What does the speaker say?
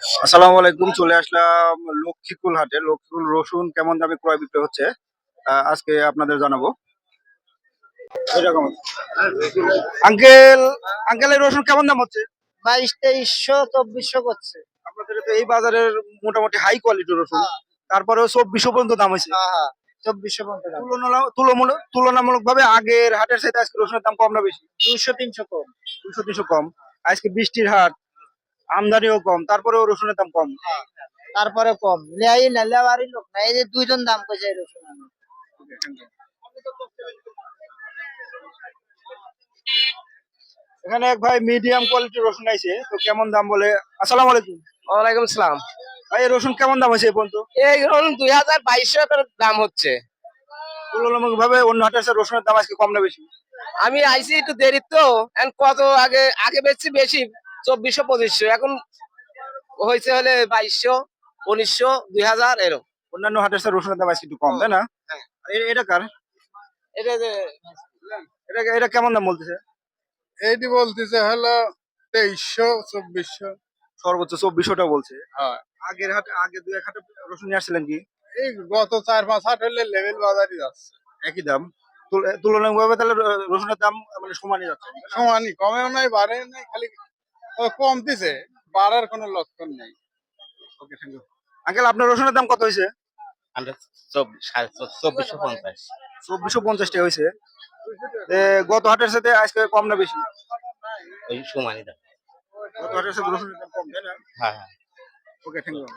আসসালামু আলাইকুম। চলে আসলাম লক্ষ্মীকুল হাটে। লক্ষ্মীকুল রসুন কেমন দামে ক্রয় বিক্রয় হচ্ছে আজকে আপনাদের জানাবো। এরকম আঙ্কেল আঙ্কেল এই রসুন কেমন দাম হচ্ছে? 2200 2400 করছে। আপনাদের তো এই বাজারের মোটামুটি হাই কোয়ালিটির রসুন, তারপরেও 2400 পর্যন্ত দাম হয়েছে। হ্যাঁ 2400 পর্যন্ত দাম। তুলনামূলক ভাবে আগের হাটের চাইতে আজকে রসুনের দাম কম না বেশি? 200 300 কম। 200-300 কম। আজকে বৃষ্টির হাট, আমদানিও কম, তারপরেও রসুনের দাম কম। তারপরে কম লেয়াই না, লেওয়ারই লোক না, এই যে দুইজন দাম কইছে এই রসুন। এখানে এক ভাই মিডিয়াম কোয়ালিটির রসুন আইছে, তো কেমন দাম বলে? আসসালামু আলাইকুম। ওয়ালাইকুম সালাম। ভাই এই রসুন কেমন দাম হয়েছে এই পর্যন্ত? এই ধরুন 2200 করে দাম হচ্ছে। তুলনামূলক ভাবে অন্য হাটের চেয়ে রসুনের দাম আজকে কম না বেশি? আমি আইছি একটু দেরি তো, এখন কত আগে আগে বেচছি বেশি 2400 2500, এখন হয়েছে হলে 2200 1900 2000 এরকম। অন্যান্য হাটের চেয়ে রসুনের দাম আজকে একটু কম, তাই না? হ্যাঁ। এটা কার? এটা যে এটা কেমন দাম বলতেছে? এইটি বলতেছে হলো 2300 2400। সর্বোচ্চ 2400 বলছে। হ্যাঁ, আগের হাটে আগে দুই এক হাটে রসুন নিয়ে আসছিলেন কি? এই গত 4-5 হাট হলে লেভেল বাজারই যাচ্ছে। একই দাম। তুলনামূলক ভাবে তাহলে রসুনের দাম মানে সমানই যাচ্ছে। সমানই, কমেও নাই বাড়েও নাই, খালি কমতেছে, বাড়ার কোনো লক্ষণ নেই। ওকে, থ্যাংক ইউ। আঙ্কেল আপনার রসুনের দাম কত হয়েছে? 2450। 2450 টাকা হয়েছে। গত হাটের সাথে আজকে কম না বেশি? ওই সমানই দাম। গত হাটের সাথে রসুনের দাম কম, তাই না? হ্যাঁ হ্যাঁ। ওকে, থ্যাংক ইউ।